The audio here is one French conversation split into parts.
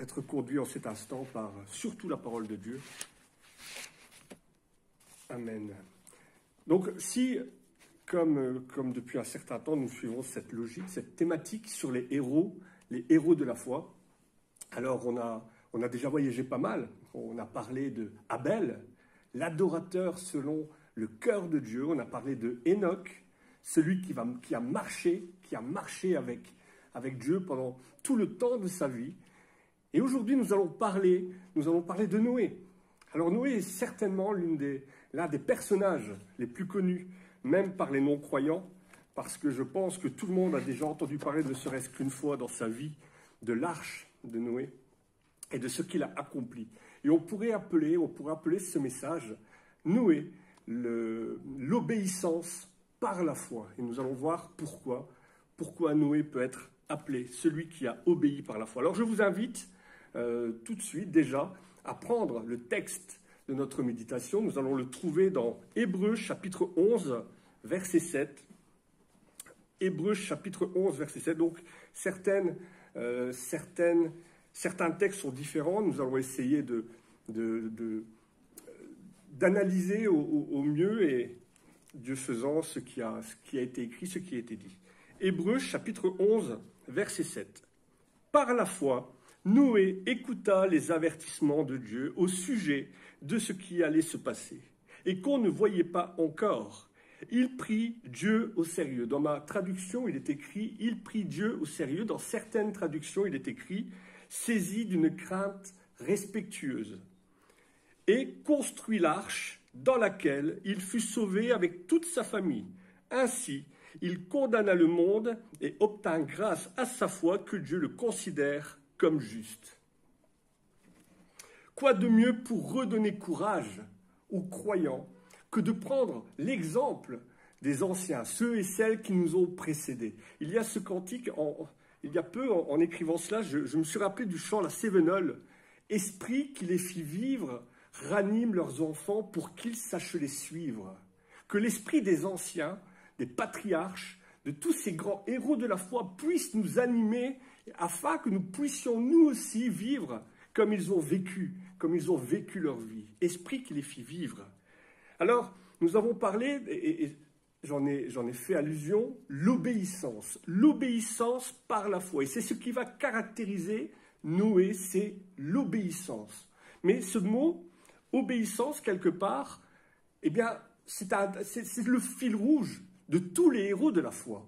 être conduits en cet instant par surtout la parole de Dieu. Amen. Donc si, comme depuis un certain temps, nous suivons cette logique, cette thématique sur les héros de la foi, alors on a déjà voyagé pas mal. On a parlé de Abel, l'adorateur selon le cœur de Dieu. On a parlé de Enoch, celui qui a marché avec Dieu pendant tout le temps de sa vie. Et aujourd'hui, nous allons parler de Noé. Alors Noé est certainement l'un des personnages les plus connus, même par les non-croyants, parce que je pense que tout le monde a déjà entendu parler, ne serait-ce qu'une fois dans sa vie, de l'arche de Noé et de ce qu'il a accompli. Et on pourrait appeler ce message Noé, l'obéissance par la foi. Et nous allons voir pourquoi Noé peut être appelé celui qui a obéi par la foi. Alors je vous invite tout de suite déjà à prendre le texte de notre méditation. Nous allons le trouver dans Hébreux chapitre 11, verset 7. Hébreux chapitre 11, verset 7. Donc certains textes sont différents. Nous allons essayer d'analyser au mieux et Dieu faisant ce qui a été écrit, ce qui a été dit. Hébreux chapitre 11, verset 7. Par la foi, Noé écouta les avertissements de Dieu au sujet de ce qui allait se passer et qu'on ne voyait pas encore. Il prit Dieu au sérieux. Dans ma traduction, il est écrit « Il prit Dieu au sérieux ». Dans certaines traductions, il est écrit « saisi d'une crainte respectueuse » et construit l'arche dans laquelle il fut sauvé avec toute sa famille. Ainsi, il condamna le monde et obtint grâce à sa foi que Dieu le considère comme juste. Quoi de mieux pour redonner courage aux croyants que de prendre l'exemple des anciens, ceux et celles qui nous ont précédés. Il y a ce cantique, il y a peu, en écrivant cela, je me suis rappelé du chant La Sévenole. Esprit qui les fit vivre, ranime leurs enfants pour qu'ils sachent les suivre. Que l'esprit des anciens, des patriarches, de tous ces grands héros de la foi puisse nous animer afin que nous puissions nous aussi vivre comme ils ont vécu leur vie. Esprit qui les fit vivre. Alors, nous avons parlé, et j'en ai fait allusion, l'obéissance par la foi. Et c'est ce qui va caractériser Noé, c'est l'obéissance. Mais ce mot, obéissance, quelque part, eh bien, c'est le fil rouge de tous les héros de la foi.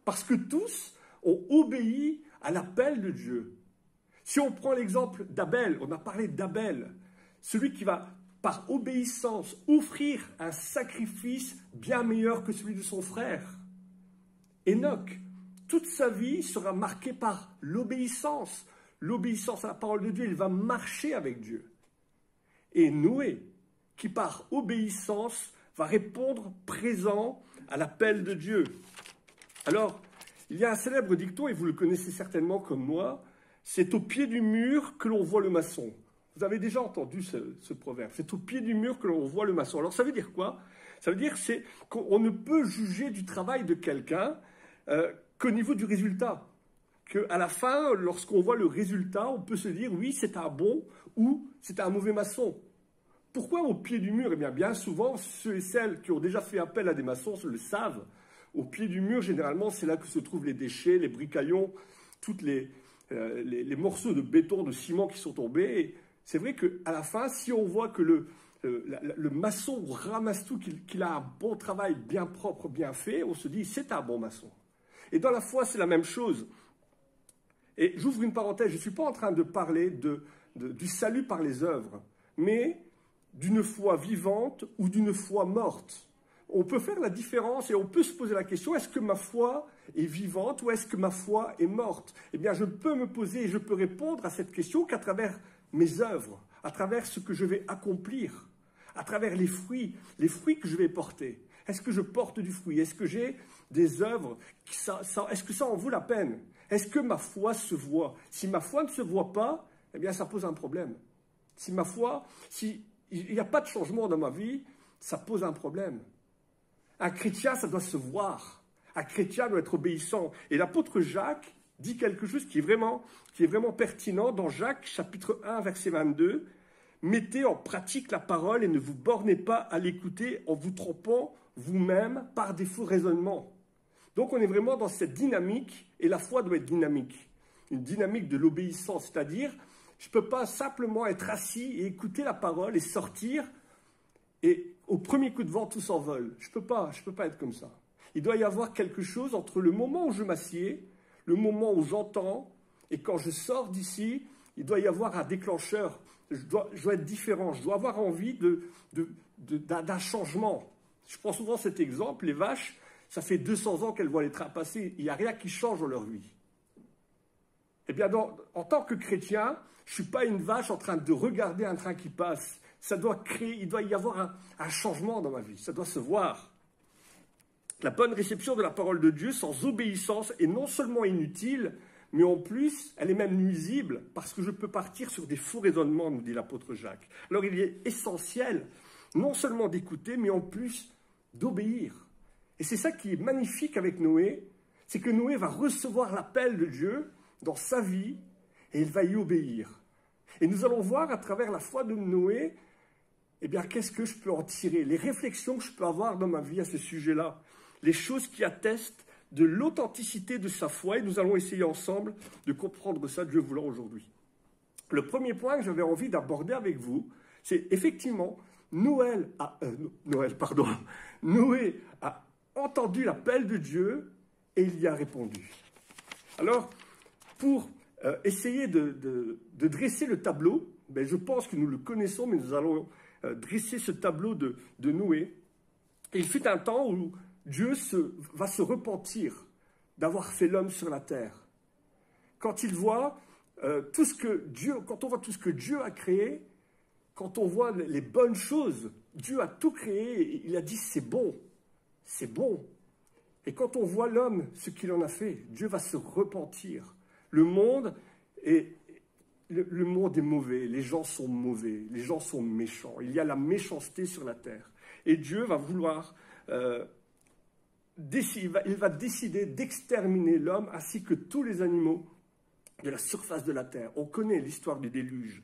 Parce que tous ont obéi à l'appel de Dieu. Si on prend l'exemple d'Abel, on a parlé d'Abel, celui qui va, par obéissance, offrir un sacrifice bien meilleur que celui de son frère. Enoch, toute sa vie sera marquée par l'obéissance à la parole de Dieu, il va marcher avec Dieu. Et Noé, qui par obéissance va répondre présent à l'appel de Dieu. Alors, il y a un célèbre dicton, et vous le connaissez certainement comme moi, c'est au pied du mur que l'on voit le maçon. Vous avez déjà entendu ce proverbe, c'est au pied du mur que l'on voit le maçon. Alors ça veut dire quoi? Ça veut dire qu'on ne peut juger du travail de quelqu'un qu'au niveau du résultat. Qu'à la fin, lorsqu'on voit le résultat, on peut se dire oui, c'est un bon ou c'est un mauvais maçon. Pourquoi au pied du mur? Eh bien, bien souvent, ceux et celles qui ont déjà fait appel à des maçons le savent. Au pied du mur, généralement, c'est là que se trouvent les déchets, les bricaillons, toutes les morceaux de béton, de ciment qui sont tombés. Et c'est vrai qu'à la fin, si on voit que le maçon ramasse tout, qu'il a un bon travail bien propre, bien fait, on se dit c'est un bon maçon. Et dans la foi, c'est la même chose. Et j'ouvre une parenthèse, je ne suis pas en train de parler du salut par les œuvres, mais d'une foi vivante ou d'une foi morte. On peut faire la différence et on peut se poser la question, est-ce que ma foi est vivante ou est-ce que ma foi est morte? Eh bien, je peux me poser et je peux répondre à cette question qu'à travers mes œuvres, à travers ce que je vais accomplir, à travers les fruits que je vais porter. Est-ce que je porte du fruit? Est-ce que j'ai des œuvres? Est-ce que ça en vaut la peine? Est-ce que ma foi se voit? Si ma foi ne se voit pas, eh bien, ça pose un problème. Si il n'y a pas de changement dans ma vie, ça pose un problème. Un chrétien, ça doit se voir. Un chrétien doit être obéissant. Et l'apôtre Jacques, dit quelque chose qui est vraiment pertinent dans Jacques, chapitre 1, verset 22. « Mettez en pratique la parole et ne vous bornez pas à l'écouter en vous trompant vous-même par des faux raisonnements. » Donc on est vraiment dans cette dynamique, et la foi doit être dynamique. Une dynamique de l'obéissance, c'est-à-dire, je ne peux pas simplement être assis et écouter la parole et sortir, et au premier coup de vent, tout s'envole. Je ne peux pas être comme ça. Il doit y avoir quelque chose entre le moment où je m'assieds, le moment où j'entends, et quand je sors d'ici, il doit y avoir un déclencheur. Je dois être différent, je dois avoir envie d'un changement. Je prends souvent cet exemple, les vaches, ça fait 200 ans qu'elles voient les trains passer, il n'y a rien qui change dans leur vie. Eh bien, en tant que chrétien, je ne suis pas une vache en train de regarder un train qui passe. Il doit y avoir un changement dans ma vie, ça doit se voir. La bonne réception de la parole de Dieu sans obéissance est non seulement inutile, mais en plus, elle est même nuisible, parce que je peux partir sur des faux raisonnements, nous dit l'apôtre Jacques. Alors il est essentiel, non seulement d'écouter, mais en plus d'obéir. Et c'est ça qui est magnifique avec Noé, c'est que Noé va recevoir l'appel de Dieu dans sa vie, et il va y obéir. Et nous allons voir à travers la foi de Noé, eh bien, qu'est-ce que je peux en tirer, les réflexions que je peux avoir dans ma vie à ce sujet-là, les choses qui attestent de l'authenticité de sa foi, et nous allons essayer ensemble de comprendre ça, Dieu voulant, aujourd'hui. Le premier point que j'avais envie d'aborder avec vous, c'est effectivement, Noé a entendu l'appel de Dieu et il y a répondu. Alors, pour essayer de dresser le tableau, ben, je pense que nous le connaissons, mais nous allons dresser ce tableau de Noé. Il fut un temps où Dieu va se repentir d'avoir fait l'homme sur la terre. Quand il voit quand on voit tout ce que Dieu a créé, quand on voit les bonnes choses, Dieu a tout créé, il a dit c'est bon, c'est bon. Et quand on voit l'homme, ce qu'il en a fait, Dieu va se repentir. Le monde est mauvais, les gens sont mauvais, les gens sont méchants. Il y a la méchanceté sur la terre. Et Dieu va vouloir... il va décider d'exterminer l'homme ainsi que tous les animaux de la surface de la terre. On connaît l'histoire du déluge.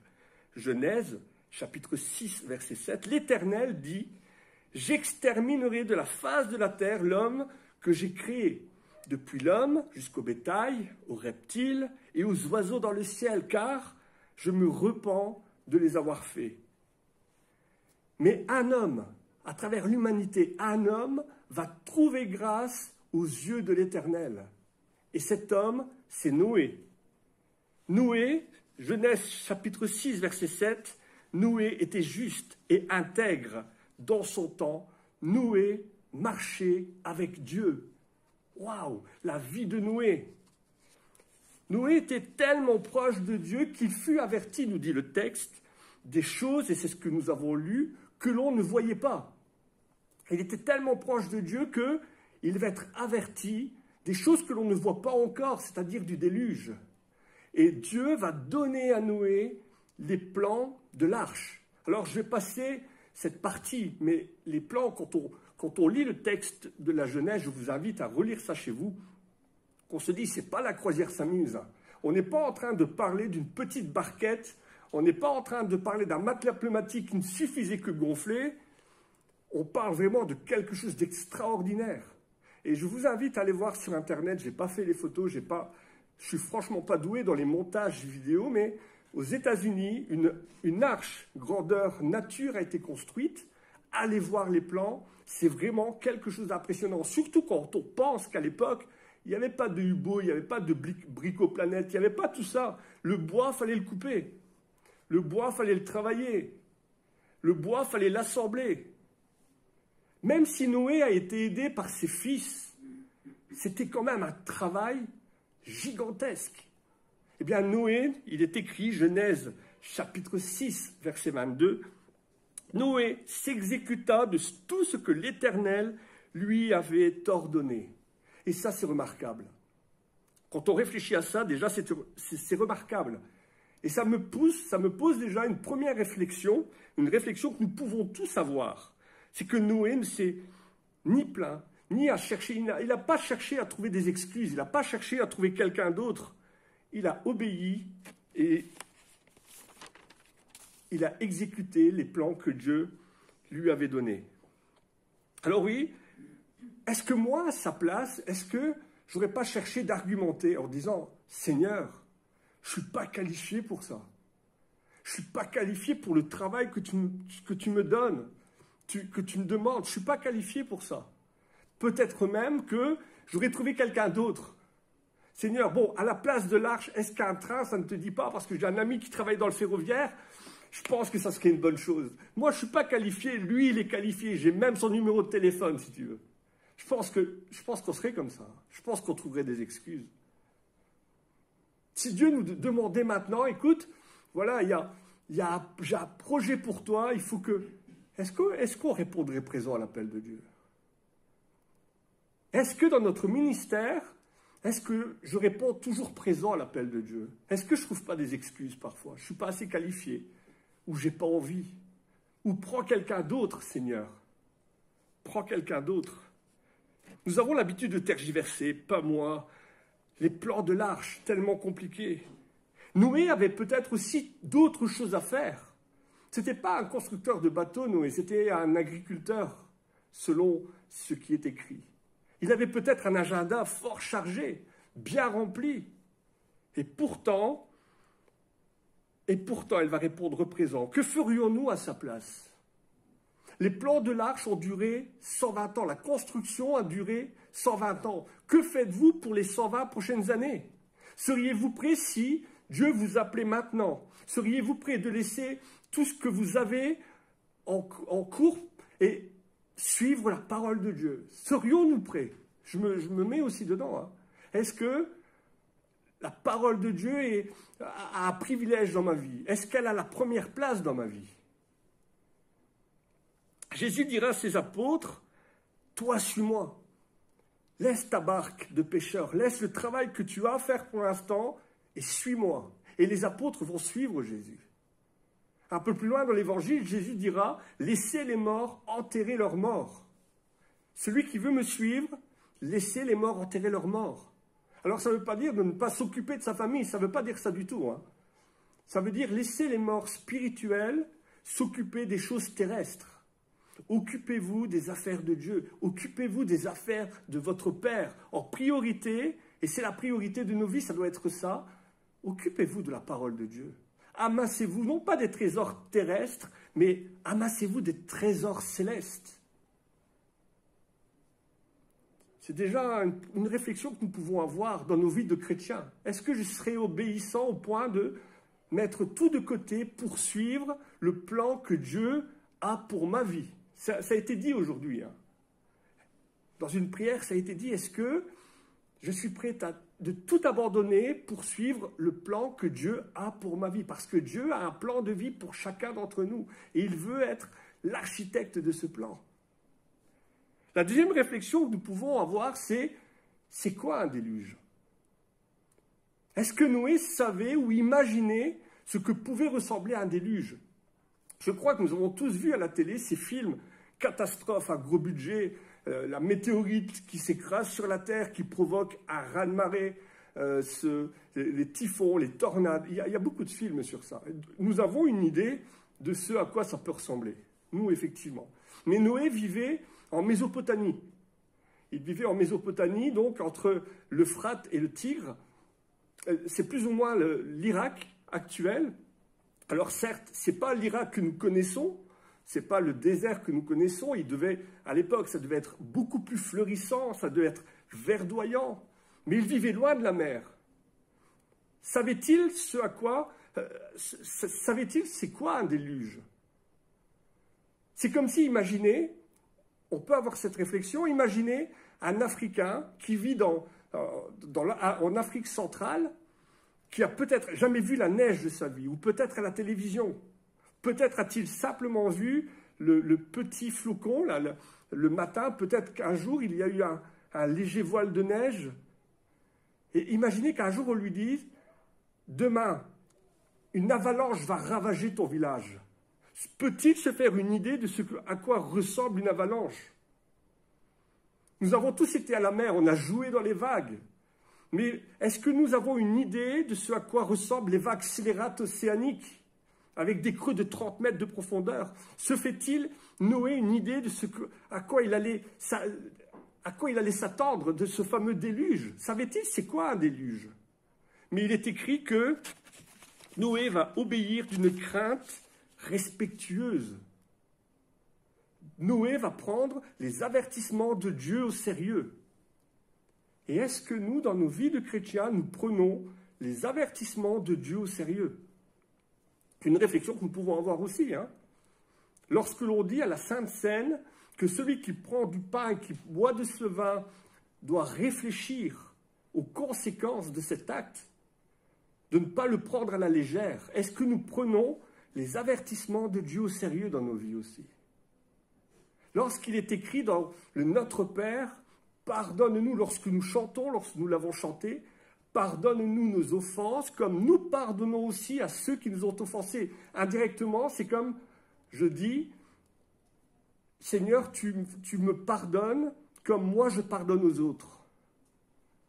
Genèse, chapitre 6, verset 7. L'Éternel dit « J'exterminerai de la face de la terre l'homme que j'ai créé, depuis l'homme jusqu'au bétail, aux reptiles et aux oiseaux dans le ciel, car je me repens de les avoir faits. » Mais un homme, à travers l'humanité, un homme va trouver grâce aux yeux de l'Éternel. Et cet homme, c'est Noé. Noé, Genèse chapitre 6, verset 7, Noé était juste et intègre dans son temps. Noé marchait avec Dieu. Waouh, la vie de Noé. Noé était tellement proche de Dieu qu'il fut averti, nous dit le texte, des choses, et c'est ce que nous avons lu, que l'on ne voyait pas. Il était tellement proche de Dieu qu'il va être averti des choses que l'on ne voit pas encore, c'est-à-dire du déluge. Et Dieu va donner à Noé les plans de l'arche. Alors je vais passer cette partie, mais les plans, quand on lit le texte de la Genèse, je vous invite à relire ça chez vous, qu'on se dit, c'est pas la croisière s'amuse. On n'est pas en train de parler d'une petite barquette, on n'est pas en train de parler d'un matelas pneumatique qui ne suffisait que gonfler. On parle vraiment de quelque chose d'extraordinaire. Et je vous invite à aller voir sur Internet, je n'ai pas fait les photos, je suis franchement pas doué dans les montages vidéo, mais aux États-Unis, une arche grandeur nature a été construite. Allez voir les plans, c'est vraiment quelque chose d'impressionnant. Surtout quand on pense qu'à l'époque, il n'y avait pas de U-boat, il n'y avait pas de bricoplanète, il n'y avait pas tout ça. Le bois, fallait le couper. Le bois, fallait le travailler. Le bois, fallait l'assembler. Même si Noé a été aidé par ses fils, c'était quand même un travail gigantesque. Eh bien, Noé, il est écrit, Genèse chapitre 6, verset 22, Noé s'exécuta de tout ce que l'Éternel lui avait ordonné. Et ça, c'est remarquable. Quand on réfléchit à ça, déjà, c'est remarquable. Et ça me pose déjà une première réflexion, une réflexion que nous pouvons tous avoir. C'est que Noé ne s'est ni plaint, ni à chercher, il n'a pas cherché à trouver des excuses, il n'a pas cherché à trouver quelqu'un d'autre. Il a obéi et il a exécuté les plans que Dieu lui avait donnés. Alors oui, est-ce que moi, à sa place, est-ce que je n'aurais pas cherché d'argumenter en disant « Seigneur, je ne suis pas qualifié pour ça. Je ne suis pas qualifié pour le travail que tu me donnes, que tu me demandes. Je ne suis pas qualifié pour ça. Peut-être même que j'aurais trouvé quelqu'un d'autre. Seigneur, bon, à la place de l'arche, est-ce qu'un train, ça ne te dit pas, parce que j'ai un ami qui travaille dans le ferroviaire, je pense que ça serait une bonne chose. Moi, je ne suis pas qualifié, lui, il est qualifié. J'ai même son numéro de téléphone, si tu veux. Je pense qu'on serait comme ça. Je pense qu'on trouverait des excuses. Si Dieu nous demandait maintenant, écoute, voilà, j'ai un projet pour toi, il faut que... Est-ce qu'on répondrait présent à l'appel de Dieu? Est-ce que dans notre ministère, est-ce que je réponds toujours présent à l'appel de Dieu? Est-ce que je ne trouve pas des excuses parfois? Je ne suis pas assez qualifié, ou je n'ai pas envie, ou prends quelqu'un d'autre, Seigneur. Prends quelqu'un d'autre. Nous avons l'habitude de tergiverser, pas moi, les plans de l'arche, tellement compliqués. Noé avait peut-être aussi d'autres choses à faire. Ce n'était pas un constructeur de bateaux, Noé, c'était un agriculteur, selon ce qui est écrit. Il avait peut-être un agenda fort chargé, bien rempli. Et pourtant, elle va répondre présent. Que ferions-nous à sa place? Les plans de l'arche ont duré 120 ans. La construction a duré 120 ans. Que faites-vous pour les 120 prochaines années? Seriez-vous prêt si Dieu vous appelait maintenant? Seriez-vous prêt de laisser tout ce que vous avez en cours et suivre la parole de Dieu? Serions-nous prêts? Je me mets aussi dedans. Hein. Est-ce que la parole de Dieu a un privilège dans ma vie? Est-ce qu'elle a la première place dans ma vie? Jésus dira à ses apôtres, « Toi, suis-moi. Laisse ta barque de pêcheur, laisse le travail que tu as à faire pour l'instant et suis-moi. » Et les apôtres vont suivre Jésus. Un peu plus loin dans l'évangile, Jésus dira, « Laissez les morts enterrer leurs morts. » Celui qui veut me suivre, laissez les morts enterrer leurs morts. Alors ça ne veut pas dire de ne pas s'occuper de sa famille, ça ne veut pas dire ça du tout. Hein. Ça veut dire laisser les morts spirituels s'occuper des choses terrestres. Occupez-vous des affaires de Dieu, occupez-vous des affaires de votre Père en priorité, et c'est la priorité de nos vies, ça doit être ça, occupez-vous de la parole de Dieu. Amassez-vous, non pas des trésors terrestres, mais amassez-vous des trésors célestes. C'est déjà une réflexion que nous pouvons avoir dans nos vies de chrétiens. Est-ce que je serai obéissant au point de mettre tout de côté pour suivre le plan que Dieu a pour ma vie? Ça a été dit aujourd'hui. Hein. Dans une prière, ça a été dit, est-ce que je suis prêt de tout abandonner pour suivre le plan que Dieu a pour ma vie? Parce que Dieu a un plan de vie pour chacun d'entre nous. Et il veut être l'architecte de ce plan. La deuxième réflexion que nous pouvons avoir, c'est quoi un déluge? Est-ce que Noé savait ou imaginait ce que pouvait ressembler à un déluge? Je crois que nous avons tous vu à la télé ces films catastrophes à gros budget, la météorite qui s'écrase sur la Terre, qui provoque un raz-de-marée, les typhons, les tornades. Il y a beaucoup de films sur ça. Nous avons une idée de ce à quoi ça peut ressembler. Nous, effectivement. Mais Noé vivait en Mésopotamie. Il vivait en Mésopotamie, donc entre l'Euphrate et le Tigre. C'est plus ou moins l'Irak actuel. Alors certes, ce n'est pas l'Irak que nous connaissons, ce n'est pas le désert que nous connaissons. À l'époque, ça devait être beaucoup plus fleurissant, ça devait être verdoyant. Mais il vivait loin de la mer. Savait-il c'est quoi un déluge? C'est comme si, imaginez, on peut avoir cette réflexion, imaginez un Africain qui vit en Afrique centrale, qui a peut-être jamais vu la neige de sa vie, ou peut-être à la télévision. Peut-être a-t-il simplement vu le petit flocon, là, le matin, peut-être qu'un jour, il y a eu un léger voile de neige. Et imaginez qu'un jour, on lui dise, demain, une avalanche va ravager ton village. Peut-il se faire une idée de à quoi ressemble une avalanche? Nous avons tous été à la mer, on a joué dans les vagues. Mais est-ce que nous avons une idée de ce à quoi ressemblent les vagues scélérates océaniques, avec des creux de 30 mètres de profondeur? Se fait-il, Noé, une idée de à quoi il allait s'attendre de ce fameux déluge? Savait-il c'est quoi un déluge? Mais il est écrit que Noé va obéir d'une crainte respectueuse. Noé va prendre les avertissements de Dieu au sérieux. Et est-ce que nous, dans nos vies de chrétiens, nous prenons les avertissements de Dieu au sérieux? C'est une réflexion que nous pouvons avoir aussi. Lorsque l'on dit à la Sainte Seine que celui qui prend du pain et qui boit de ce vin doit réfléchir aux conséquences de cet acte, de ne pas le prendre à la légère, est-ce que nous prenons les avertissements de Dieu au sérieux dans nos vies aussi? Lorsqu'il est écrit dans le Notre Père, pardonne-nous lorsque nous chantons, lorsque nous l'avons chanté, pardonne-nous nos offenses, comme nous pardonnons aussi à ceux qui nous ont offensés. Indirectement, c'est comme je dis, Seigneur, tu me pardonnes comme moi je pardonne aux autres.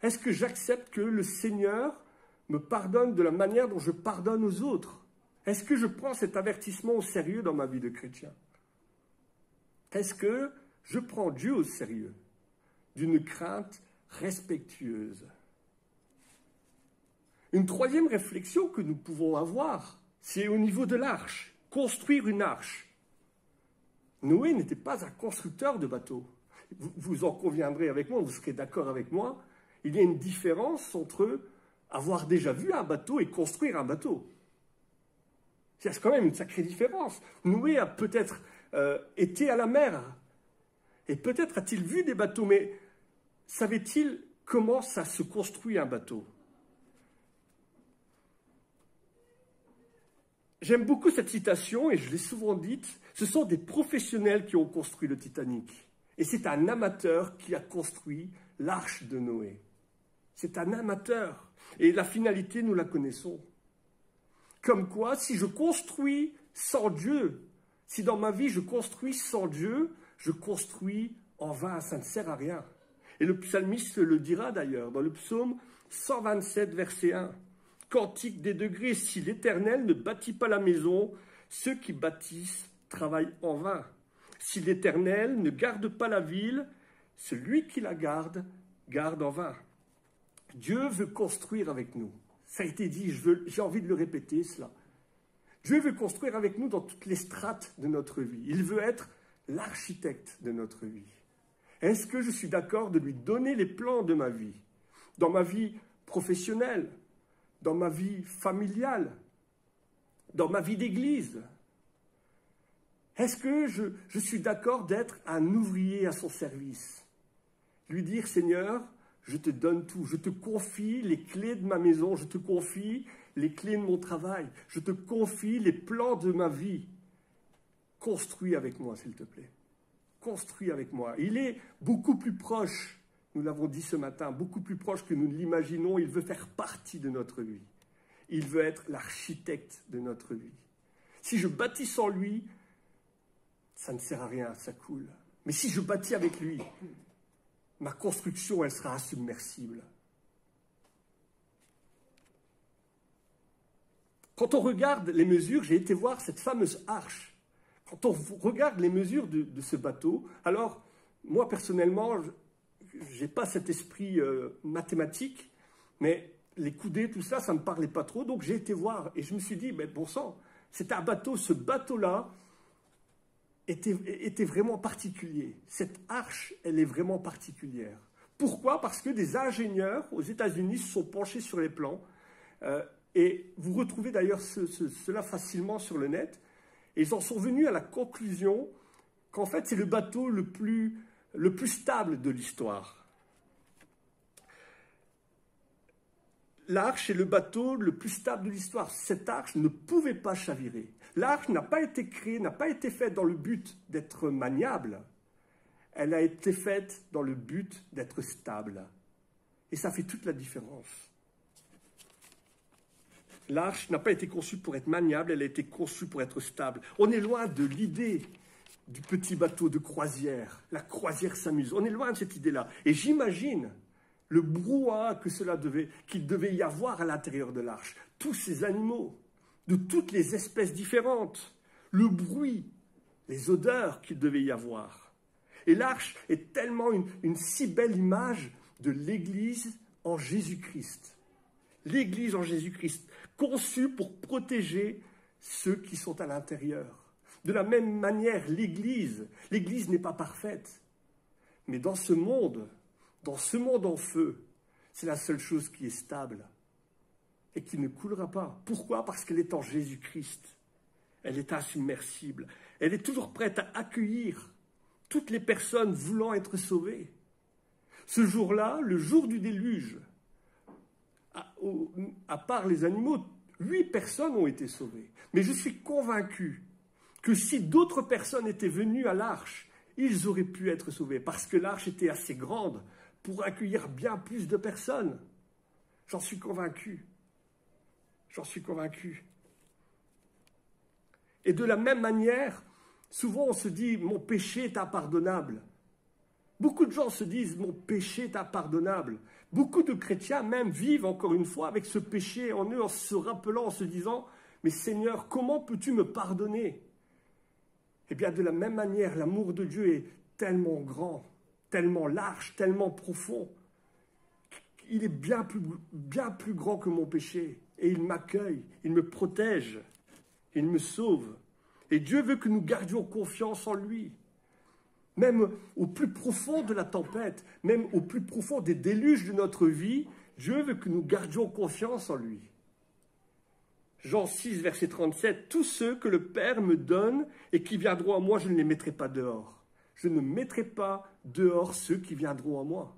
Est-ce que j'accepte que le Seigneur me pardonne de la manière dont je pardonne aux autres? Est-ce que je prends cet avertissement au sérieux dans ma vie de chrétien? Est-ce que je prends Dieu au sérieux, d'une crainte respectueuse? Une troisième réflexion que nous pouvons avoir, c'est au niveau de l'arche. Construire une arche. Noé n'était pas un constructeur de bateaux. Vous en conviendrez avec moi, vous serez d'accord avec moi. Il y a une différence entre avoir déjà vu un bateau et construire un bateau. C'est quand même une sacrée différence. Noé a peut-être été à la mer, et peut-être a-t-il vu des bateaux, mais savait-il comment ça se construit un bateau? J'aime beaucoup cette citation, et je l'ai souvent dite, ce sont des professionnels qui ont construit le Titanic. Et c'est un amateur qui a construit l'arche de Noé. C'est un amateur. Et la finalité, nous la connaissons. Comme quoi, si je construis sans Dieu, si dans ma vie je construis sans Dieu, je construis en vain, ça ne sert à rien. Et le psalmiste le dira d'ailleurs, dans le psaume 127, verset 1. Cantique des degrés, si l'Éternel ne bâtit pas la maison, ceux qui bâtissent travaillent en vain. Si l'Éternel ne garde pas la ville, celui qui la garde, garde en vain. Dieu veut construire avec nous. Ça a été dit, j'ai envie de le répéter cela. Dieu veut construire avec nous dans toutes les strates de notre vie. Il veut être l'architecte de notre vie. Est-ce que je suis d'accord de lui donner les plans de ma vie? Dans ma vie professionnelle, dans ma vie familiale, dans ma vie d'église? Est-ce que je suis d'accord d'être un ouvrier à son service? Lui dire, Seigneur, je te donne tout, je te confie les clés de ma maison, je te confie les clés de mon travail, je te confie les plans de ma vie. Construis avec moi, s'il te plaît. Construis avec moi. Il est beaucoup plus proche, nous l'avons dit ce matin, beaucoup plus proche que nous ne l'imaginons. Il veut faire partie de notre vie. Il veut être l'architecte de notre vie. Si je bâtis sans lui, ça ne sert à rien, ça coule. Mais si je bâtis avec lui, ma construction, elle sera insubmersible. Quand on regarde les mesures, j'ai été voir cette fameuse arche. Quand on regarde les mesures de ce bateau, alors, moi, personnellement, je n'ai pas cet esprit mathématique, mais les coudées, tout ça, ça ne me parlait pas trop, donc j'ai été voir, et je me suis dit, mais bon sang, c'est un bateau, ce bateau-là était vraiment particulier. Cette arche, elle est vraiment particulière. Pourquoi? Parce que des ingénieurs aux États-Unis se sont penchés sur les plans, et vous retrouvez d'ailleurs cela facilement sur le net, et ils en sont venus à la conclusion qu'en fait, c'est le bateau le plus stable de l'histoire. L'arche est le bateau le plus stable de l'histoire. Cette arche ne pouvait pas chavirer. L'arche n'a pas été créée, n'a pas été faite dans le but d'être maniable. Elle a été faite dans le but d'être stable. Et ça fait toute la différence. L'arche n'a pas été conçue pour être maniable, elle a été conçue pour être stable. On est loin de l'idée du petit bateau de croisière. La croisière s'amuse. On est loin de cette idée-là. Et j'imagine le brouhaha qu'il devait y avoir à l'intérieur de l'arche. Tous ces animaux, de toutes les espèces différentes, le bruit, les odeurs qu'il devait y avoir. Et l'arche est tellement une si belle image de l'Église en Jésus-Christ. L'Église en Jésus-Christ, conçue pour protéger ceux qui sont à l'intérieur. De la même manière, l'Église n'est pas parfaite. Mais dans ce monde en feu, c'est la seule chose qui est stable et qui ne coulera pas. Pourquoi? Parce qu'elle est en Jésus-Christ. Elle est insubmersible. Elle est toujours prête à accueillir toutes les personnes voulant être sauvées. Ce jour-là, le jour du déluge, à part les animaux, 8 personnes ont été sauvées. Mais je suis convaincu que si d'autres personnes étaient venues à l'arche, ils auraient pu être sauvés, parce que l'arche était assez grande pour accueillir bien plus de personnes. J'en suis convaincu. J'en suis convaincu. Et de la même manière, souvent on se dit « mon péché est impardonnable ». Beaucoup de gens se disent « mon péché est impardonnable ». Beaucoup de chrétiens même vivent encore une fois avec ce péché en eux, en se rappelant, en se disant « mais Seigneur, comment peux-tu me pardonner ?» Eh bien, de la même manière, l'amour de Dieu est tellement grand, tellement large, tellement profond. Il est bien plus grand que mon péché. Et il m'accueille, il me protège, il me sauve. Et Dieu veut que nous gardions confiance en lui. Même au plus profond de la tempête, même au plus profond des déluges de notre vie, Dieu veut que nous gardions confiance en lui. Jean 6, verset 37, « Tous ceux que le Père me donne et qui viendront à moi, je ne les mettrai pas dehors. Je ne mettrai pas dehors ceux qui viendront à moi. »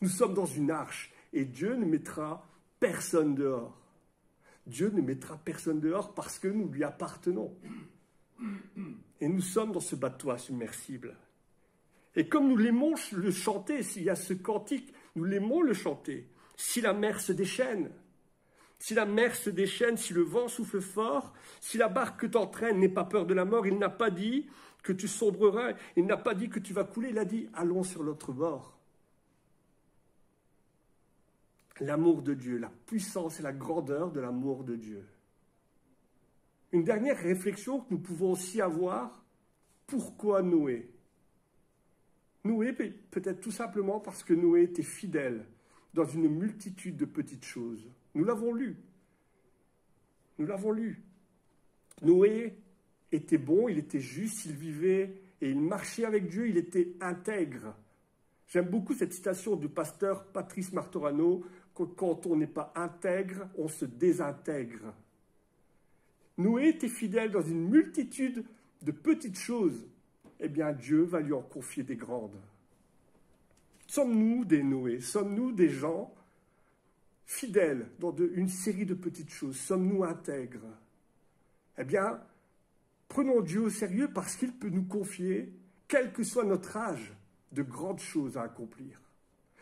Nous sommes dans une arche et Dieu ne mettra personne dehors. Dieu ne mettra personne dehors parce que nous lui appartenons. Et nous sommes dans ce bateau insubmersible. Et comme nous l'aimons le chanter, s'il y a ce cantique, nous l'aimons le chanter. Si la mer se déchaîne, si la mer se déchaîne, si le vent souffle fort, si la barque que t'entraîne n'ait pas peur de la mort, il n'a pas dit que tu sombreras, il n'a pas dit que tu vas couler, il a dit « allons sur l'autre bord ». L'amour de Dieu, la puissance et la grandeur de l'amour de Dieu. Une dernière réflexion que nous pouvons aussi avoir, pourquoi Noé? Noé, peut-être tout simplement parce que Noé était fidèle dans une multitude de petites choses. Nous l'avons lu. Nous l'avons lu. Noé était bon, il était juste, il vivait et il marchait avec Dieu, il était intègre. J'aime beaucoup cette citation du pasteur Patrice Martorano, que quand on n'est pas intègre, on se désintègre. Noé était fidèle dans une multitude de petites choses. Eh bien, Dieu va lui en confier des grandes. Sommes-nous des Noé? Sommes-nous des gens fidèles dans une série de petites choses? Sommes-nous intègres? Eh bien, prenons Dieu au sérieux parce qu'il peut nous confier, quel que soit notre âge, de grandes choses à accomplir.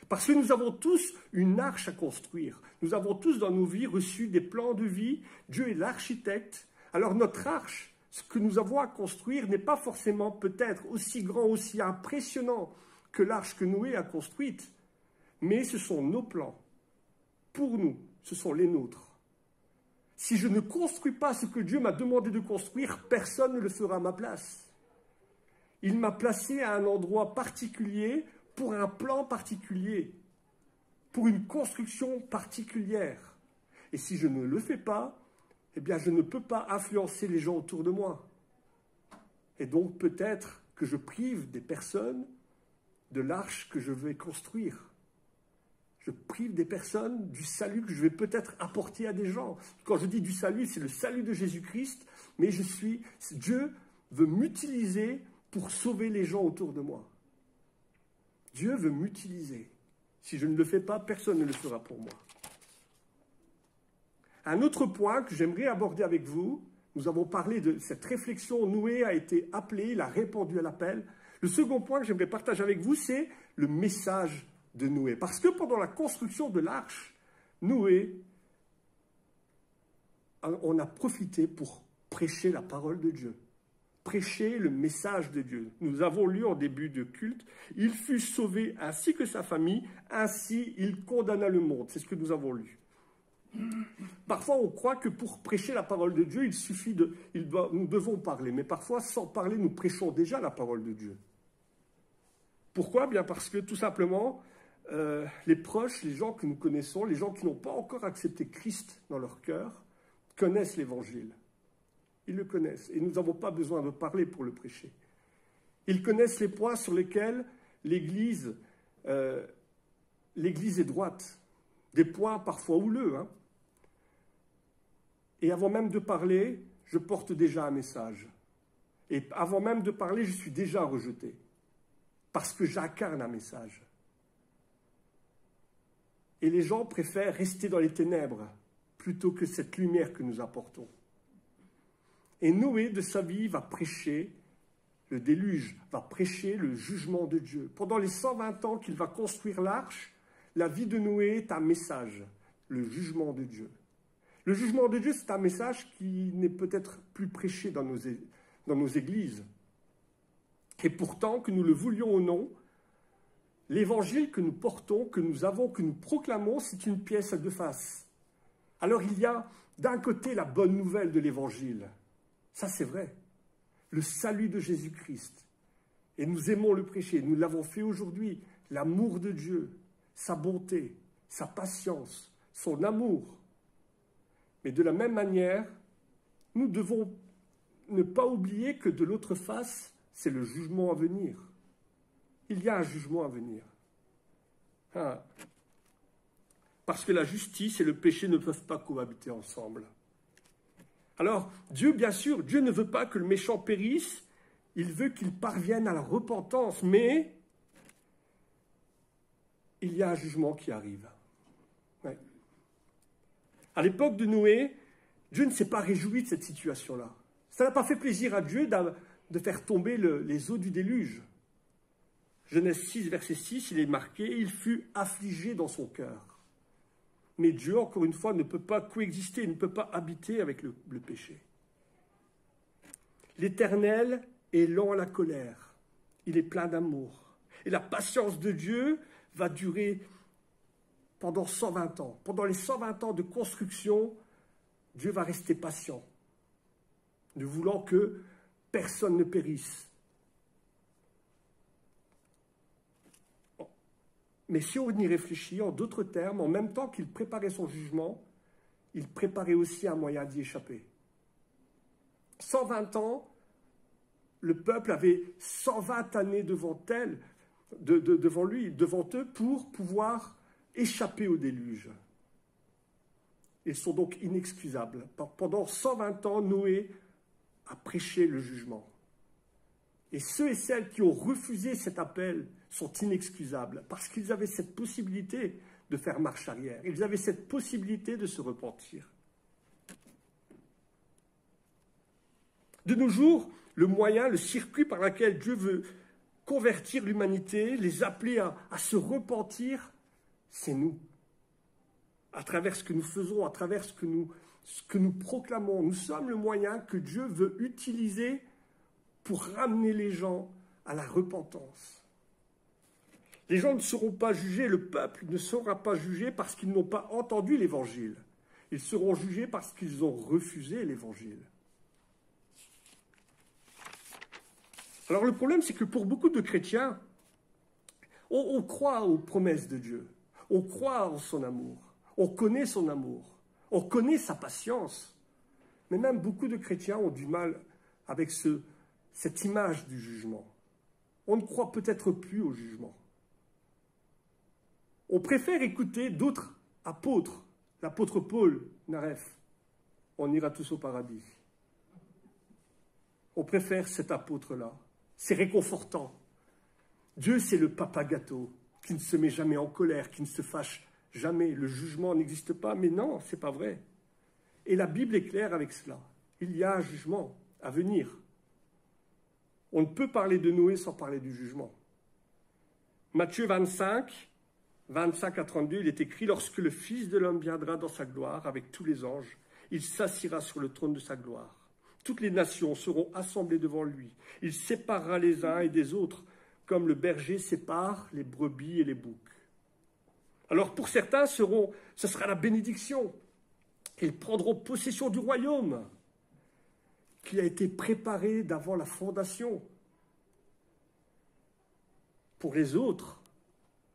Parce que nous avons tous une arche à construire. Nous avons tous dans nos vies reçu des plans de vie. Dieu est l'architecte. Alors notre arche, ce que nous avons à construire n'est pas forcément peut-être aussi grand, aussi impressionnant que l'arche que Noé a construite. Mais ce sont nos plans. Pour nous, ce sont les nôtres. Si je ne construis pas ce que Dieu m'a demandé de construire, personne ne le fera à ma place. Il m'a placé à un endroit particulier pour un plan particulier, pour une construction particulière. Et si je ne le fais pas, eh bien je ne peux pas influencer les gens autour de moi. Et donc peut-être que je prive des personnes de l'arche que je vais construire. Je prive des personnes du salut que je vais peut-être apporter à des gens. Quand je dis du salut, c'est le salut de Jésus-Christ, mais Dieu veut m'utiliser pour sauver les gens autour de moi. Dieu veut m'utiliser. Si je ne le fais pas, personne ne le fera pour moi. Un autre point que j'aimerais aborder avec vous, nous avons parlé de cette réflexion, Noé a été appelé, il a répondu à l'appel. Le second point que j'aimerais partager avec vous, c'est le message de Noé. Parce que pendant la construction de l'arche, Noé, on a profité pour prêcher la parole de Dieu. prêcher le message de Dieu. Nous avons lu en début de culte, il fut sauvé ainsi que sa famille, ainsi il condamna le monde. C'est ce que nous avons lu. Parfois, on croit que pour prêcher la parole de Dieu, nous devons parler. Mais parfois, sans parler, nous prêchons déjà la parole de Dieu. Pourquoi? Bien parce que, tout simplement, les proches, les gens que nous connaissons, les gens qui n'ont pas encore accepté Christ dans leur cœur, connaissent l'Évangile. Ils le connaissent. Et nous n'avons pas besoin de parler pour le prêcher. Ils connaissent les points sur lesquels l'Église est droite. Des points parfois houleux, hein. Et avant même de parler, je porte déjà un message. Et avant même de parler, je suis déjà rejeté. Parce que j'incarne un message. Et les gens préfèrent rester dans les ténèbres plutôt que cette lumière que nous apportons. Et Noé, de sa vie, va prêcher le déluge, va prêcher le jugement de Dieu. Pendant les 120 ans qu'il va construire l'arche, la vie de Noé est un message, le jugement de Dieu. Le jugement de Dieu, c'est un message qui n'est peut-être plus prêché dans nos églises. Et pourtant, que nous le voulions ou non, l'évangile que nous portons, que nous avons, que nous proclamons, c'est une pièce à deux faces. Alors il y a d'un côté la bonne nouvelle de l'évangile. Ça, c'est vrai. Le salut de Jésus-Christ. Et nous aimons le prêcher. Nous l'avons fait aujourd'hui. L'amour de Dieu, sa bonté, sa patience, son amour. Mais de la même manière, nous devons ne pas oublier que de l'autre face, c'est le jugement à venir. Il y a un jugement à venir. Ah. Parce que la justice et le péché ne peuvent pas cohabiter ensemble. Alors, Dieu, bien sûr, Dieu ne veut pas que le méchant périsse, il veut qu'il parvienne à la repentance, mais il y a un jugement qui arrive. Ouais. À l'époque de Noé, Dieu ne s'est pas réjoui de cette situation-là. Ça n'a pas fait plaisir à Dieu de faire tomber les eaux du déluge. Genèse 6, verset 6, il est marqué « Il fut affligé dans son cœur ». Mais Dieu, encore une fois, ne peut pas coexister, il ne peut pas habiter avec le péché. L'Éternel est lent à la colère, il est plein d'amour. Et la patience de Dieu va durer pendant 120 ans. Pendant les 120 ans de construction, Dieu va rester patient, ne voulant que personne ne périsse. Mais si on y réfléchit, en d'autres termes, en même temps qu'il préparait son jugement, il préparait aussi un moyen d'y échapper. 120 ans, le peuple avait 120 années devant lui, devant eux, pour pouvoir échapper au déluge. Ils sont donc inexcusables. Pendant 120 ans, Noé a prêché le jugement. Et ceux et celles qui ont refusé cet appel sont inexcusables parce qu'ils avaient cette possibilité de faire marche arrière. Ils avaient cette possibilité de se repentir. De nos jours, le moyen, le circuit par lequel Dieu veut convertir l'humanité, les appeler à se repentir, c'est nous. À travers ce que nous faisons, à travers ce que nous proclamons. Nous sommes le moyen que Dieu veut utiliser pour ramener les gens à la repentance. Les gens ne seront pas jugés, le peuple ne sera pas jugé parce qu'ils n'ont pas entendu l'Évangile. Ils seront jugés parce qu'ils ont refusé l'Évangile. Alors le problème, c'est que pour beaucoup de chrétiens, on croit aux promesses de Dieu, on croit en son amour, on connaît son amour, on connaît sa patience. Mais même beaucoup de chrétiens ont du mal avec cette image du jugement. On ne croit peut-être plus au jugement. On préfère écouter d'autres apôtres, l'apôtre Paul, Naref. On ira tous au paradis. On préfère cet apôtre-là. C'est réconfortant. Dieu, c'est le papa gâteau qui ne se met jamais en colère, qui ne se fâche jamais. Le jugement n'existe pas, mais non, c'est pas vrai. Et la Bible est claire avec cela. Il y a un jugement à venir. On ne peut parler de Noé sans parler du jugement. Matthieu 25, 25 à 32, il est écrit « Lorsque le Fils de l'homme viendra dans sa gloire avec tous les anges, il s'assiera sur le trône de sa gloire. Toutes les nations seront assemblées devant lui. Il séparera les uns et des autres, comme le berger sépare les brebis et les boucs. Alors pour certains, ce sera la bénédiction. Ils prendront possession du royaume qui a été préparé d'avant la fondation. Pour les autres,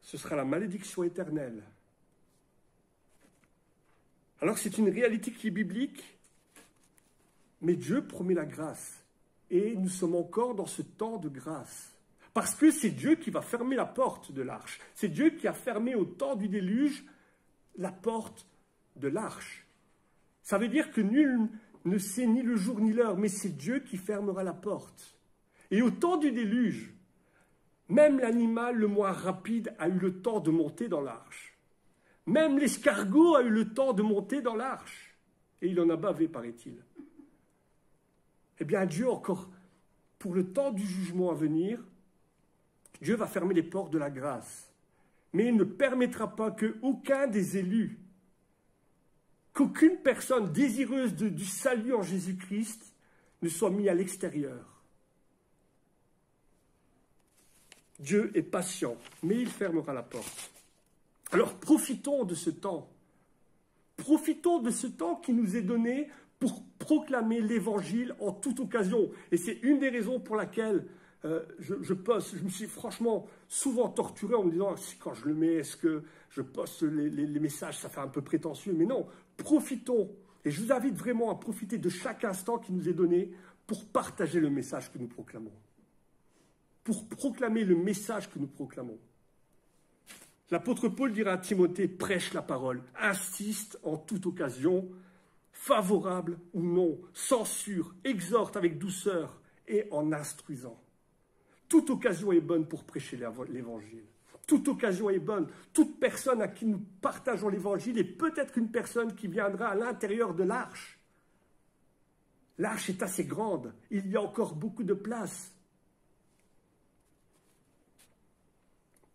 ce sera la malédiction éternelle. Alors c'est une réalité qui est biblique, mais Dieu promet la grâce. Et nous sommes encore dans ce temps de grâce. Parce que c'est Dieu qui va fermer la porte de l'arche. C'est Dieu qui a fermé au temps du déluge la porte de l'arche. Ça veut dire que nul ne sait ni le jour ni l'heure, mais c'est Dieu qui fermera la porte. Et au temps du déluge, même l'animal le moins rapide a eu le temps de monter dans l'arche. Même l'escargot a eu le temps de monter dans l'arche. Et il en a bavé, paraît-il. Eh bien, Dieu, encore, pour le temps du jugement à venir, Dieu va fermer les portes de la grâce. Mais il ne permettra pas qu'aucun des élus, qu'aucune personne désireuse du salut en Jésus-Christ ne soit mis à l'extérieur. Dieu est patient, mais il fermera la porte. Alors profitons de ce temps. Profitons de ce temps qui nous est donné pour proclamer l'Évangile en toute occasion. Et c'est une des raisons pour laquelle je poste. Je me suis franchement souvent torturé en me disant, quand je le mets, est-ce que je poste les messages, ça fait un peu prétentieux. Mais non, profitons. Et je vous invite vraiment à profiter de chaque instant qui nous est donné pour partager le message que nous proclamons. Pour proclamer le message que nous proclamons. L'apôtre Paul dira à Timothée, prêche la parole, insiste en toute occasion, favorable ou non, censure, exhorte avec douceur et en instruisant. Toute occasion est bonne pour prêcher l'évangile. Toute occasion est bonne. Toute personne à qui nous partageons l'évangile est peut-être une personne qui viendra à l'intérieur de l'arche. L'arche est assez grande. Il y a encore beaucoup de place.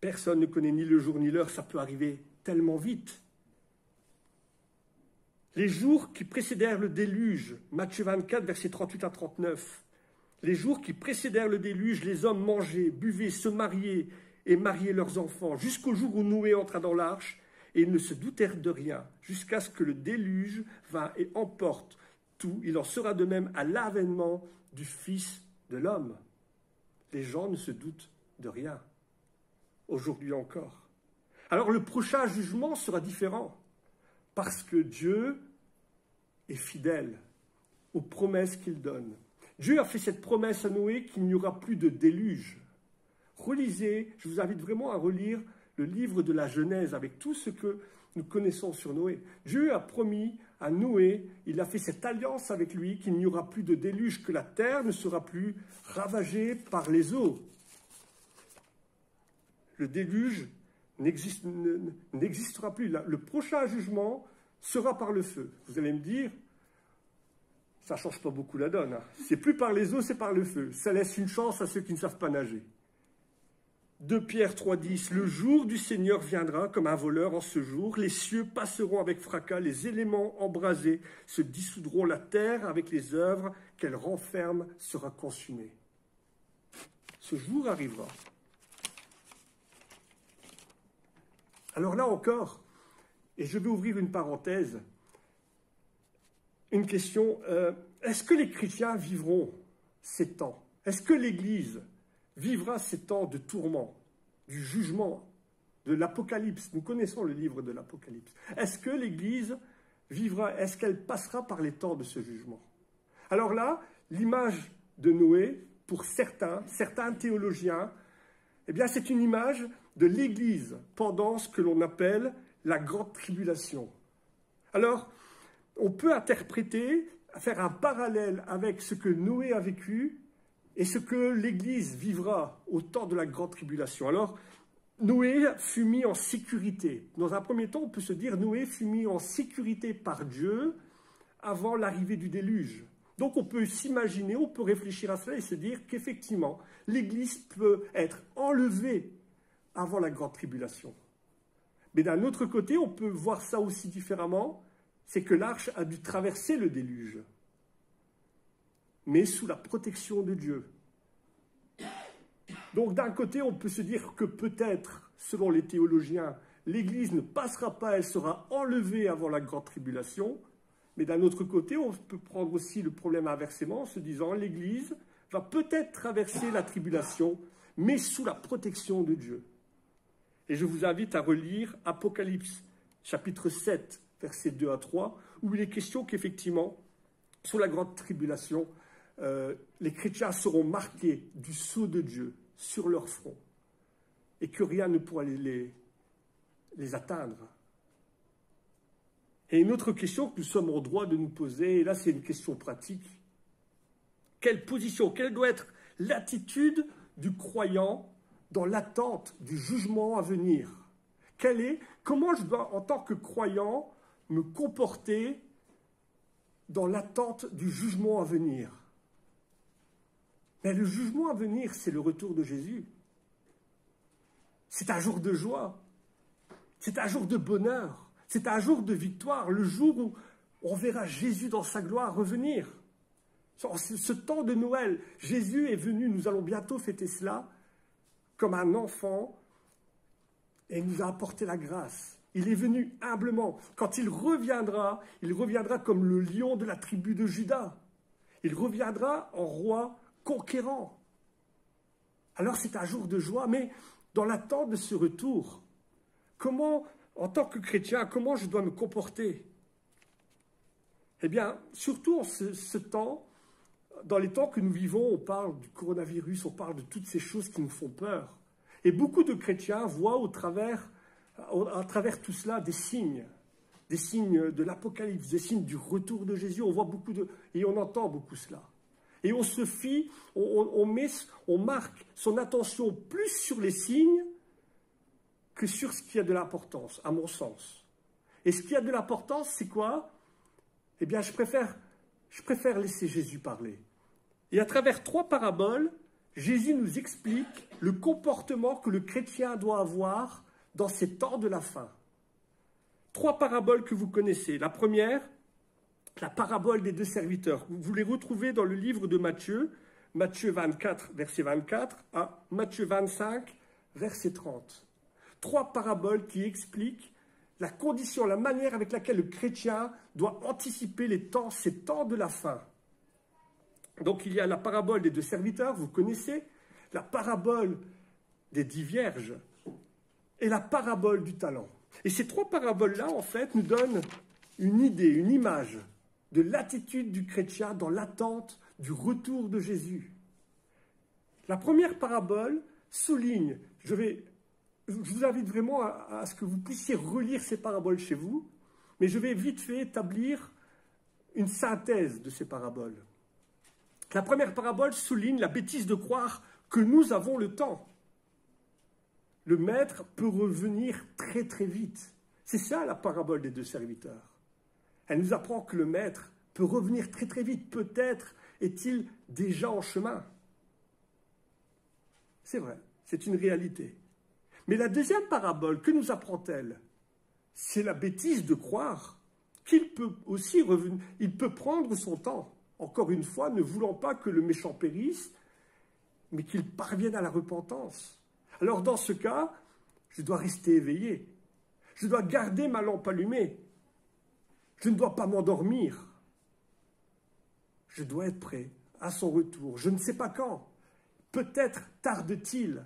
Personne ne connaît ni le jour ni l'heure. Ça peut arriver tellement vite. Les jours qui précédèrent le déluge, Matthieu 24, versets 38 à 39. Les jours qui précédèrent le déluge, les hommes mangeaient, buvaient, se mariaient et mariaient leurs enfants, jusqu'au jour où Noé entra dans l'arche, et ils ne se doutèrent de rien, jusqu'à ce que le déluge vint et emporte tout. Il en sera de même à l'avènement du Fils de l'homme. Les gens ne se doutent de rien, aujourd'hui encore. Alors le prochain jugement sera différent, parce que Dieu est fidèle aux promesses qu'il donne. Dieu a fait cette promesse à Noé qu'il n'y aura plus de déluge. Relisez, je vous invite vraiment à relire le livre de la Genèse avec tout ce que nous connaissons sur Noé. Dieu a promis à Noé, il a fait cette alliance avec lui qu'il n'y aura plus de déluge, que la terre ne sera plus ravagée par les eaux. Le déluge n'existera plus. Le prochain jugement sera par le feu. Vous allez me dire, ça ne change pas beaucoup la donne. Hein. C'est plus par les eaux, c'est par le feu. Ça laisse une chance à ceux qui ne savent pas nager. 2 Pierre 3,10 « Le jour du Seigneur viendra comme un voleur en ce jour. Les cieux passeront avec fracas, les éléments embrasés se dissoudront, la terre avec les œuvres qu'elle renferme sera consumée. » Ce jour arrivera. Alors là encore, et je vais ouvrir une parenthèse, une question, est-ce que les chrétiens vivront ces temps? Est-ce que l'Église vivra ces temps de tourment, du jugement, de l'Apocalypse? Nous connaissons le livre de l'Apocalypse. Est-ce que l'Église vivra, est-ce qu'elle passera par les temps de ce jugement? Alors là, l'image de Noé, pour certains théologiens, eh bien c'est une image de l'Église pendant ce que l'on appelle la grande tribulation. Alors, on peut interpréter, faire un parallèle avec ce que Noé a vécu et ce que l'Église vivra au temps de la grande tribulation. Alors, Noé fut mis en sécurité. Dans un premier temps, on peut se dire Noé fut mis en sécurité par Dieu avant l'arrivée du déluge. Donc on peut s'imaginer, on peut réfléchir à cela et se dire qu'effectivement, l'Église peut être enlevée avant la grande tribulation. Mais d'un autre côté, on peut voir ça aussi différemment, c'est que l'arche a dû traverser le déluge. mais sous la protection de Dieu. Donc d'un côté, on peut se dire que peut-être, selon les théologiens, l'Église ne passera pas, elle sera enlevée avant la grande tribulation. Mais d'un autre côté, on peut prendre aussi le problème inversement en se disant l'Église va peut-être traverser la tribulation, mais sous la protection de Dieu. Et je vous invite à relire Apocalypse, chapitre 7, versets 2 à 3, où il est question qu'effectivement, sous la grande tribulation, les chrétiens seront marqués du sceau de Dieu sur leur front, et que rien ne pourra les atteindre. Et une autre question que nous sommes en droit de nous poser, et là c'est une question pratique, quelle position, quelle doit être l'attitude du croyant dans l'attente du jugement à venir? Comment je dois, en tant que croyant, me comporter dans l'attente du jugement à venir? Mais le jugement à venir, c'est le retour de Jésus. C'est un jour de joie. C'est un jour de bonheur. C'est un jour de victoire. Le jour où on verra Jésus dans sa gloire revenir. Ce temps de Noël, Jésus est venu, nous allons bientôt fêter cela, comme un enfant, et il nous a apporté la grâce. Il est venu humblement. Quand il reviendra comme le lion de la tribu de Juda. Il reviendra en roi conquérant. Alors c'est un jour de joie, mais dans l'attente de ce retour, comment, en tant que chrétien, comment je dois me comporter? Eh bien, surtout en ce temps, dans les temps que nous vivons, on parle du coronavirus, on parle de toutes ces choses qui nous font peur. Et beaucoup de chrétiens voient à travers tout cela des signes de l'Apocalypse, des signes du retour de Jésus. On voit et on entend beaucoup cela. Et on se fie, on marque son attention plus sur les signes que sur ce qui a de l'importance, à mon sens. Et ce qui a de l'importance, c'est quoi? Eh bien, je préfère laisser Jésus parler. Et à travers 3 paraboles, Jésus nous explique le comportement que le chrétien doit avoir dans ces temps de la fin. 3 paraboles que vous connaissez. La première, la parabole des 2 serviteurs. Vous les retrouvez dans le livre de Matthieu, Matthieu 24, verset 24, à Matthieu 25, verset 30. 3 paraboles qui expliquent la condition, la manière avec laquelle le chrétien doit anticiper ces temps de la fin. Donc il y a la parabole des 2 serviteurs, vous connaissez, la parabole des 10 vierges et la parabole du talent. Et ces 3 paraboles-là, en fait, nous donnent une idée, une image de l'attitude du chrétien dans l'attente du retour de Jésus. La première parabole souligne, je vous invite vraiment à ce que vous puissiez relire ces paraboles chez vous, mais je vais vite fait établir une synthèse de ces paraboles. La première parabole souligne la bêtise de croire que nous avons le temps. Le maître peut revenir très très vite. C'est ça la parabole des 2 serviteurs. Elle nous apprend que le maître peut revenir très très vite. Peut-être est-il déjà en chemin. C'est vrai, c'est une réalité. Mais la deuxième parabole, que nous apprend-elle? C'est la bêtise de croire qu'il peut aussi revenir, il peut prendre son temps. Encore une fois, ne voulant pas que le méchant périsse, mais qu'il parvienne à la repentance. Alors dans ce cas, je dois rester éveillé. Je dois garder ma lampe allumée. Je ne dois pas m'endormir. Je dois être prêt à son retour. Je ne sais pas quand. Peut-être tarde-t-il.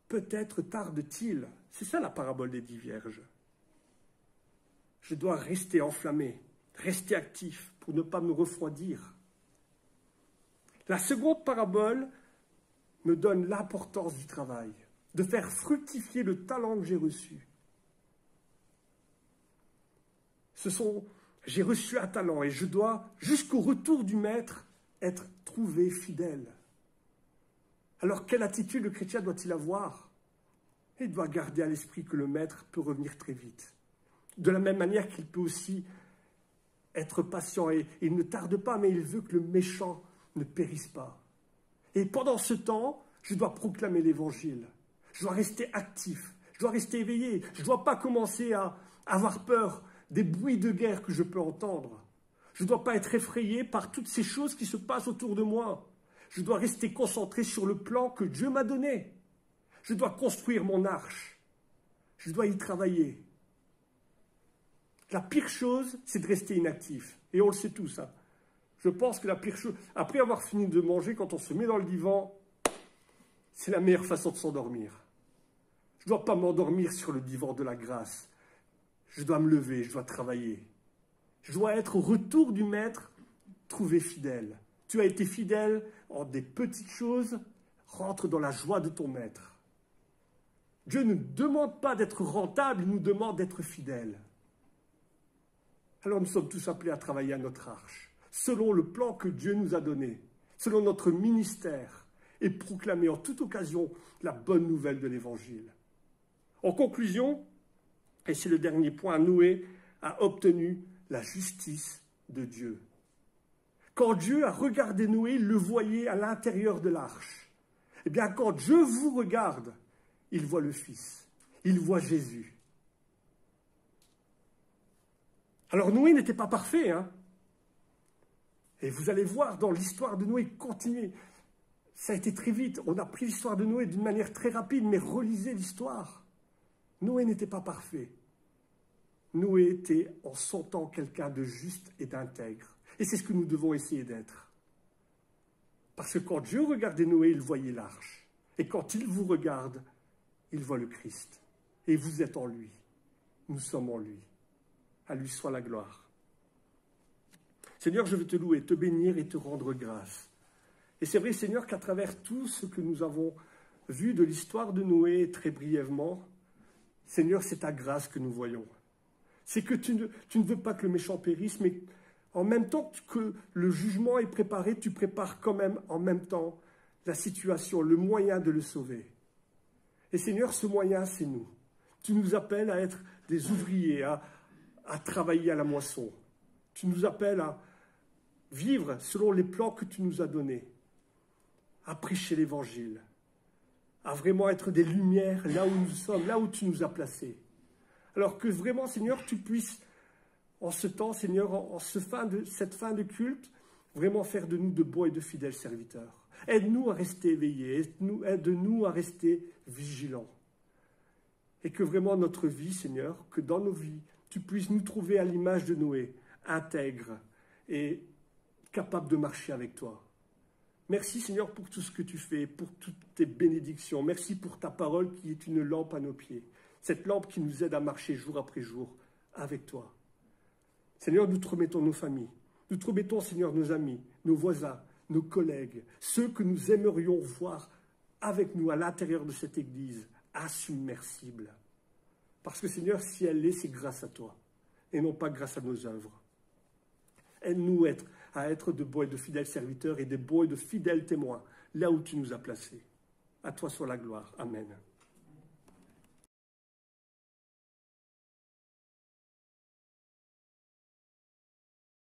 Peut-être tarde-t-il. C'est ça la parabole des 10 vierges. Je dois rester enflammé, rester actif pour ne pas me refroidir. La seconde parabole me donne l'importance du travail, de faire fructifier le talent que j'ai reçu. J'ai reçu un talent et je dois, jusqu'au retour du maître, être trouvé fidèle. Alors, quelle attitude le chrétien doit-il avoir? Il doit garder à l'esprit que le maître peut revenir très vite. De la même manière qu'il peut aussi être patient et il ne tarde pas, mais il veut que le méchant ne périsse pas. Et pendant ce temps, je dois proclamer l'évangile. Je dois rester actif, je dois rester éveillé. Je ne dois pas commencer à avoir peur des bruits de guerre que je peux entendre. Je ne dois pas être effrayé par toutes ces choses qui se passent autour de moi. Je dois rester concentré sur le plan que Dieu m'a donné. Je dois construire mon arche. Je dois y travailler. La pire chose, c'est de rester inactif. Et on le sait tous, hein. Je pense que la pire chose, après avoir fini de manger, quand on se met dans le divan, c'est la meilleure façon de s'endormir. Je ne dois pas m'endormir sur le divan de la grâce. Je dois me lever, je dois travailler. Je dois être au retour du Maître, trouvé fidèle. Tu as été fidèle en des petites choses, rentre dans la joie de ton Maître. Dieu ne nous demande pas d'être rentable, il nous demande d'être fidèle. Alors nous sommes tous appelés à travailler à notre arche, selon le plan que Dieu nous a donné, selon notre ministère, et proclamer en toute occasion la bonne nouvelle de l'Évangile. En conclusion, et c'est le dernier point, Noé a obtenu la justice de Dieu. Quand Dieu a regardé Noé, il le voyait à l'intérieur de l'arche. Eh bien, quand Dieu vous regarde, il voit le Fils, il voit Jésus. Alors Noé n'était pas parfait, hein. Et vous allez voir dans l'histoire de Noé continuer. Ça a été très vite. On a pris l'histoire de Noé d'une manière très rapide, mais relisez l'histoire. Noé n'était pas parfait. Noé était en son temps quelqu'un de juste et d'intègre. Et c'est ce que nous devons essayer d'être. Parce que quand Dieu regardait Noé, il voyait l'arche. Et quand il vous regarde, il voit le Christ. Et vous êtes en lui. Nous sommes en lui. À lui soit la gloire. Seigneur, je veux te louer, te bénir et te rendre grâce. Et c'est vrai, Seigneur, qu'à travers tout ce que nous avons vu de l'histoire de Noé, très brièvement, Seigneur, c'est ta grâce que nous voyons. C'est que tu ne veux pas que le méchant périsse, mais en même temps que le jugement est préparé, tu prépares quand même en même temps la situation, le moyen de le sauver. Et Seigneur, ce moyen, c'est nous. Tu nous appelles à être des ouvriers, à travailler à la moisson. Tu nous appelles à vivre selon les plans que tu nous as donnés, à prêcher l'Évangile, à vraiment être des lumières là où nous sommes, là où tu nous as placés. Alors que vraiment, Seigneur, tu puisses, en ce temps, Seigneur, cette fin de culte, vraiment faire de nous de bons et de fidèles serviteurs. Aide-nous à rester éveillés, aide-nous à rester vigilants. Et que vraiment notre vie, Seigneur, que dans nos vies, tu puisses nous trouver à l'image de Noé, intègre et capable de marcher avec toi. Merci, Seigneur, pour tout ce que tu fais, pour toutes tes bénédictions. Merci pour ta parole qui est une lampe à nos pieds. Cette lampe qui nous aide à marcher jour après jour avec toi. Seigneur, nous te remettons nos familles. Nous te remettons, Seigneur, nos amis, nos voisins, nos collègues, ceux que nous aimerions voir avec nous à l'intérieur de cette Église, insubmersible. Parce que, Seigneur, si elle l'est, c'est grâce à toi, et non pas grâce à nos œuvres. Aide-nous à être de bons et de fidèles serviteurs et de bons et de fidèles témoins, là où tu nous as placés. À toi soit la gloire. Amen.